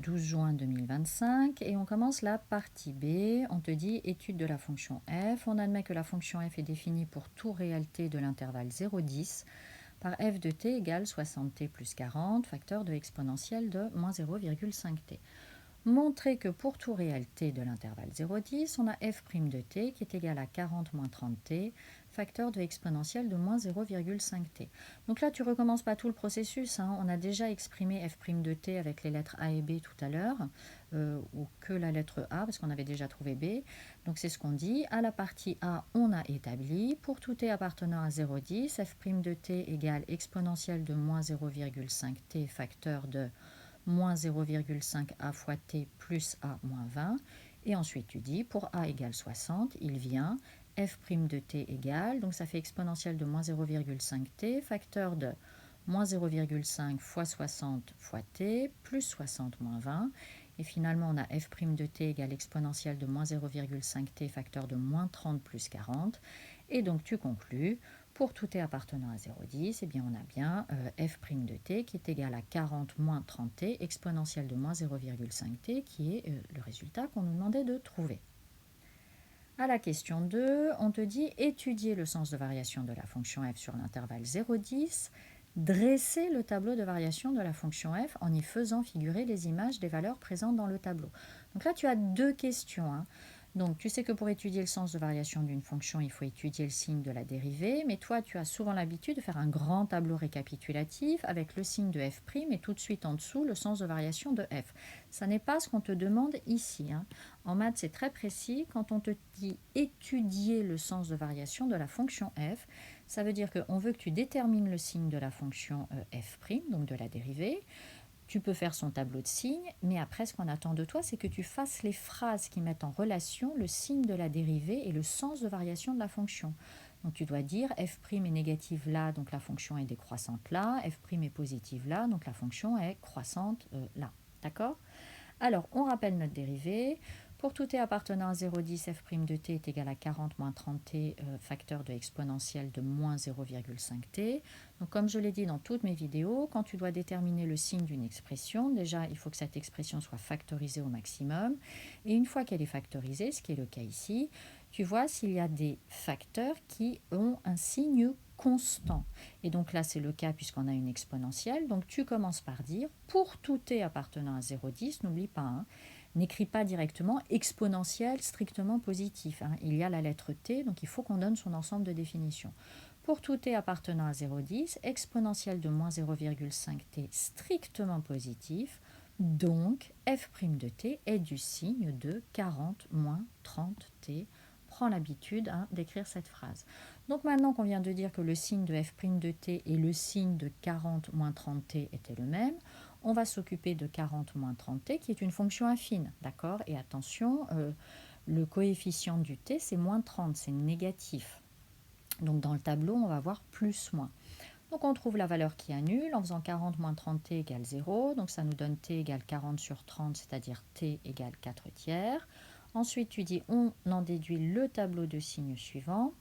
12 juin 2025 et on commence la partie B. On te dit étude de la fonction f. On admet que la fonction f est définie pour tout réel t de l'intervalle 0,10 par f de t égale 60t plus 40, facteur de exponentielle de moins 0,5t. Montrer que pour tout réel t de l'intervalle 0,10, on a f' de t qui est égal à 40 moins 30t, facteur de exponentielle de moins 0,5t. Donc là, tu ne recommences pas tout le processus. On a déjà exprimé f' de t avec les lettres A et B tout à l'heure, ou que la lettre A, parce qu'on avait déjà trouvé B. Donc c'est ce qu'on dit. À la partie A, on a établi, pour tout t appartenant à 0,10, f' de t égale exponentielle de moins 0,5t, facteur de moins 0,5 a fois t plus a moins 20. Et ensuite, tu dis, pour a égale 60, il vient f' de t égale, donc ça fait exponentielle de moins 0,5t, facteur de moins 0,5 fois 60 fois t, plus 60 moins 20. Et finalement, on a f' de t égale exponentielle de moins 0,5t, facteur de moins 30 plus 40. Et donc, tu conclus, pour tout t appartenant à 0,10, eh bien, on a bien f' de t qui est égal à 40 moins 30t, exponentielle de moins 0,5t, qui est le résultat qu'on nous demandait de trouver. À la question 2, on te dit étudier le sens de variation de la fonction f sur l'intervalle 0,10, dresser le tableau de variation de la fonction f en y faisant figurer les images des valeurs présentes dans le tableau. Donc là, tu as deux questions. Donc, tu sais que pour étudier le sens de variation d'une fonction, il faut étudier le signe de la dérivée, mais toi, tu as souvent l'habitude de faire un grand tableau récapitulatif avec le signe de f' et tout de suite en dessous le sens de variation de f. Ça n'est pas ce qu'on te demande ici. En maths, c'est très précis. Quand on te dit étudier le sens de variation de la fonction f, ça veut dire qu'on veut que tu détermines le signe de la fonction f', donc de la dérivée. Tu peux faire son tableau de signes, mais après, ce qu'on attend de toi, c'est que tu fasses les phrases qui mettent en relation le signe de la dérivée et le sens de variation de la fonction. Donc, tu dois dire f' est négative là, donc la fonction est décroissante là, f' est positive là, donc la fonction est croissante là. D'accord ? Alors, on rappelle notre dérivée. Pour tout t appartenant à 0,10, f' de t est égal à 40 moins 30t, facteur de exponentielle de moins 0,5t. Donc, comme je l'ai dit dans toutes mes vidéos, quand tu dois déterminer le signe d'une expression, déjà, il faut que cette expression soit factorisée au maximum. Et une fois qu'elle est factorisée, ce qui est le cas ici, tu vois s'il y a des facteurs qui ont un signe constant. Et donc là, c'est le cas puisqu'on a une exponentielle. Donc tu commences par dire, pour tout t appartenant à 0,10, n'oublie pas, n'écris pas directement exponentielle strictement positif. Il y a la lettre t, donc il faut qu'on donne son ensemble de définitions. Pour tout t appartenant à 0,10, exponentielle de moins 0,5t strictement positif, donc f' de t est du signe de 40 moins 30t. Prends l'habitude d'écrire cette phrase. Donc maintenant qu'on vient de dire que le signe de f' de t et le signe de 40 moins 30t étaient le même, on va s'occuper de 40 moins 30t qui est une fonction affine, d'accord ? Et attention, le coefficient du t c'est moins 30, c'est négatif. Donc dans le tableau, on va voir plus moins. Donc on trouve la valeur qui annule en faisant 40 moins 30t égale 0. Donc ça nous donne t égale 40 sur 30, c'est-à-dire t égale 4 tiers. Ensuite, tu dis on en déduit le tableau de signes suivant.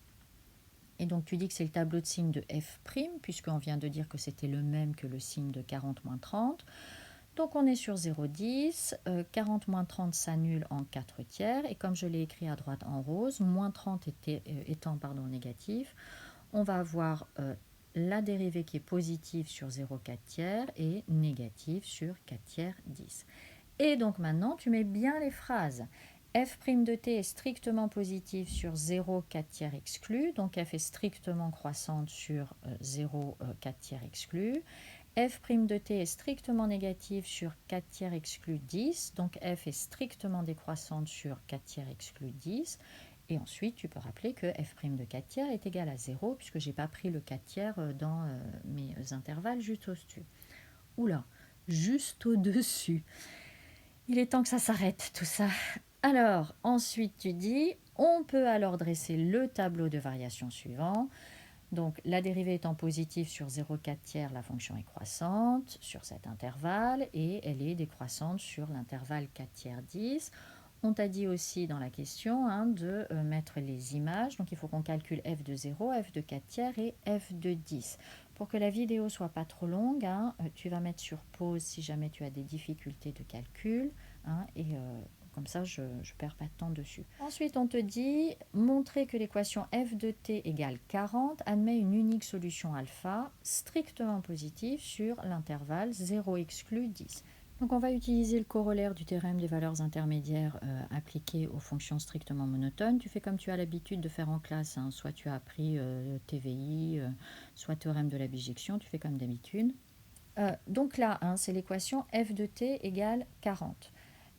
Et donc tu dis que c'est le tableau de signes de f', puisqu'on vient de dire que c'était le même que le signe de 40 moins 30. Donc on est sur 0,10, 40 moins 30 s'annule en 4 tiers, et comme je l'ai écrit à droite en rose, moins 30 étant négatif, on va avoir la dérivée qui est positive sur 0,4 tiers et négative sur 4 tiers 10. Et donc maintenant, tu mets bien les phrases. f' de t est strictement positive sur 0, 4 tiers exclu, donc f est strictement croissante sur 0, 4 tiers exclu. f' de t est strictement négative sur 4 tiers exclu 10, donc f est strictement décroissante sur 4 tiers exclu 10. Et ensuite, tu peux rappeler que f' de 4 tiers est égal à 0, puisque je n'ai pas pris le 4 tiers dans mes intervalles juste au-dessus. Oula, juste au-dessus. Il est temps que ça s'arrête, tout ça. Alors, ensuite, tu dis, on peut alors dresser le tableau de variation suivant. Donc, la dérivée étant positive sur 0,4 tiers, la fonction est croissante sur cet intervalle et elle est décroissante sur l'intervalle 4 tiers 10. On t'a dit aussi dans la question de mettre les images. Donc, il faut qu'on calcule f de 0, f de 4 tiers et f de 10. pour que la vidéo soit pas trop longue, hein, tu vas mettre sur pause si jamais tu as des difficultés de calcul, hein, et comme ça je ne perds pas de temps dessus. Ensuite on te dit montrer que l'équation f de t égale 40 admet une unique solution alpha strictement positive sur l'intervalle 0 exclu 10. Donc on va utiliser le corollaire du théorème des valeurs intermédiaires appliqué aux fonctions strictement monotones. Tu fais comme tu as l'habitude de faire en classe, hein. Soit tu as appris TVI, soit théorème de la bijection, tu fais comme d'habitude. Donc là, hein, c'est l'équation f de t égale 40.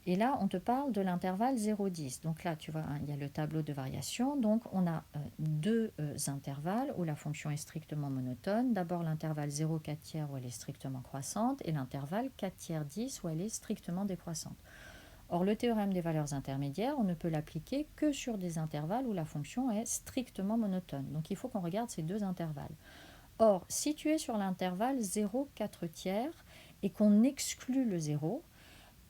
Et là, on te parle de l'intervalle 0,10. Donc là, tu vois, hein, il y a le tableau de variation. Donc, on a deux intervalles où la fonction est strictement monotone. D'abord, l'intervalle 0,4 tiers où elle est strictement croissante et l'intervalle 4 tiers 10 où elle est strictement décroissante. Or, le théorème des valeurs intermédiaires, on ne peut l'appliquer que sur des intervalles où la fonction est strictement monotone. Donc, il faut qu'on regarde ces deux intervalles. Or, si tu es sur l'intervalle 0,4 tiers et qu'on exclut le 0,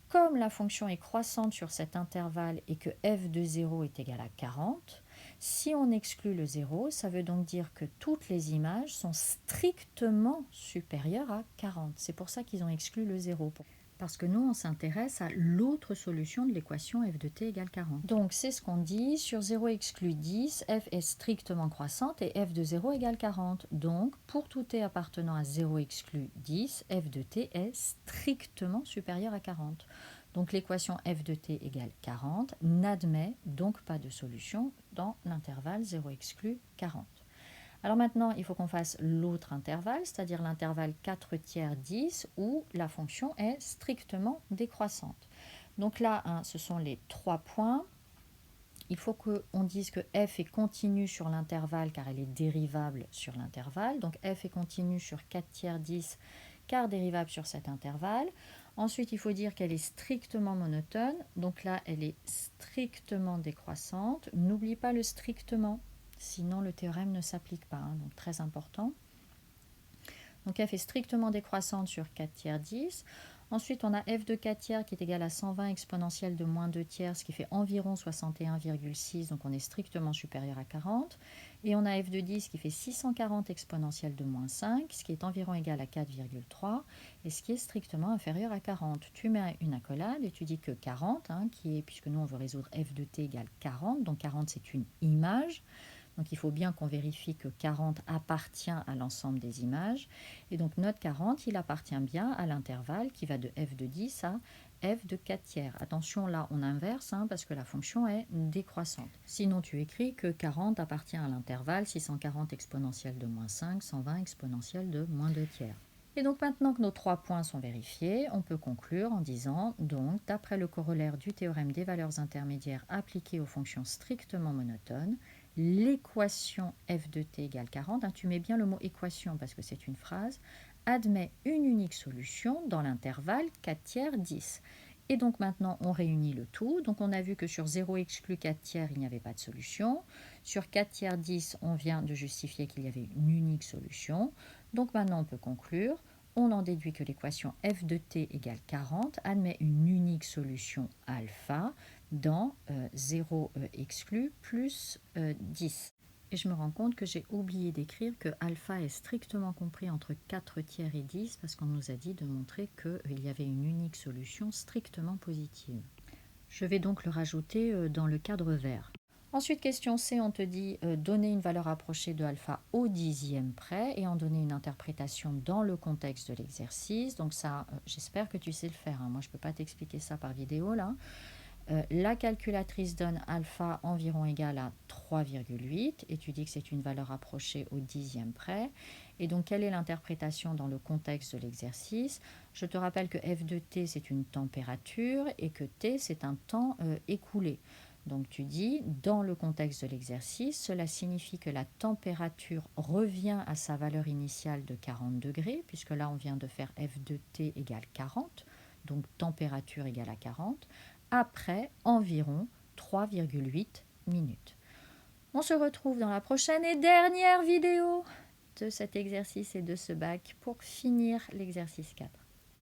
comme la fonction est croissante sur cet intervalle et que f de 0 est égal à 40, si on exclut le 0, ça veut donc dire que toutes les images sont strictement supérieures à 40. C'est pour ça qu'ils ont exclu le 0. Parce que nous, on s'intéresse à l'autre solution de l'équation f de t égale 40. Donc, c'est ce qu'on dit, sur 0 exclu 10, f est strictement croissante et f de 0 égale 40. Donc, pour tout t appartenant à 0 exclu 10, f de t est strictement supérieur à 40. Donc, l'équation f de t égale 40 n'admet donc pas de solution dans l'intervalle 0 exclu 40. Alors maintenant, il faut qu'on fasse l'autre intervalle, c'est-à-dire l'intervalle 4 tiers 10, où la fonction est strictement décroissante. Donc là, hein, ce sont les 3 points. Il faut qu'on dise que f est continue sur l'intervalle, car elle est dérivable sur l'intervalle. Donc f est continue sur 4 tiers 10, car dérivable sur cet intervalle. Ensuite, il faut dire qu'elle est strictement monotone. Donc là, elle est strictement décroissante. N'oublie pas le strictement. Sinon, le théorème ne s'applique pas, hein, donc très important. Donc f est strictement décroissante sur 4 tiers 10. Ensuite, on a f de 4 tiers qui est égal à 120 exponentielle de moins 2 tiers, ce qui fait environ 61,6, donc on est strictement supérieur à 40. Et on a f de 10 qui fait 640 exponentielle de moins 5, ce qui est environ égal à 4,3, et ce qui est strictement inférieur à 40. Tu mets une accolade et tu dis que 40, hein, puisque nous on veut résoudre f de t égale 40, donc 40 c'est une image. Donc il faut bien qu'on vérifie que 40 appartient à l'ensemble des images. Et donc notre 40, il appartient bien à l'intervalle qui va de f de 10 à f de 4 tiers. Attention, là on inverse, hein, parce que la fonction est décroissante. Sinon tu écris que 40 appartient à l'intervalle 640 exponentielle de moins 5, 120 exponentielle de moins 2 tiers. Et donc maintenant que nos 3 points sont vérifiés, on peut conclure en disant, donc, d'après le corollaire du théorème des valeurs intermédiaires appliquées aux fonctions strictement monotones, l'équation f de t égale 40, hein, tu mets bien le mot équation parce que c'est une phrase, admet une unique solution dans l'intervalle 4 tiers 10. Et donc maintenant, on réunit le tout. Donc on a vu que sur 0 exclu 4 tiers, il n'y avait pas de solution. Sur 4 tiers 10, on vient de justifier qu'il y avait une unique solution. Donc maintenant, on peut conclure. On en déduit que l'équation f de t égale 40 admet une unique solution alpha dans 0 exclu plus 10. Et je me rends compte que j'ai oublié d'écrire que alpha est strictement compris entre 4 tiers et 10 parce qu'on nous a dit de montrer qu'il y avait une unique solution strictement positive. Je vais donc le rajouter dans le cadre vert. Ensuite, question C, on te dit donner une valeur approchée de alpha au dixième près et en donner une interprétation dans le contexte de l'exercice. Donc ça, j'espère que tu sais le faire, hein. Moi, je ne peux pas t'expliquer ça par vidéo là. La calculatrice donne alpha environ égal à 3,8 et tu dis que c'est une valeur approchée au dixième près. Et donc, quelle est l'interprétation dans le contexte de l'exercice? Je te rappelle que f de t, c'est une température et que t, c'est un temps écoulé. Donc, tu dis, dans le contexte de l'exercice, cela signifie que la température revient à sa valeur initiale de 40 degrés, puisque là, on vient de faire f de t égale 40, donc température égale à 40, après environ 3,8 minutes. On se retrouve dans la prochaine et dernière vidéo de cet exercice et de ce bac pour finir l'exercice 4.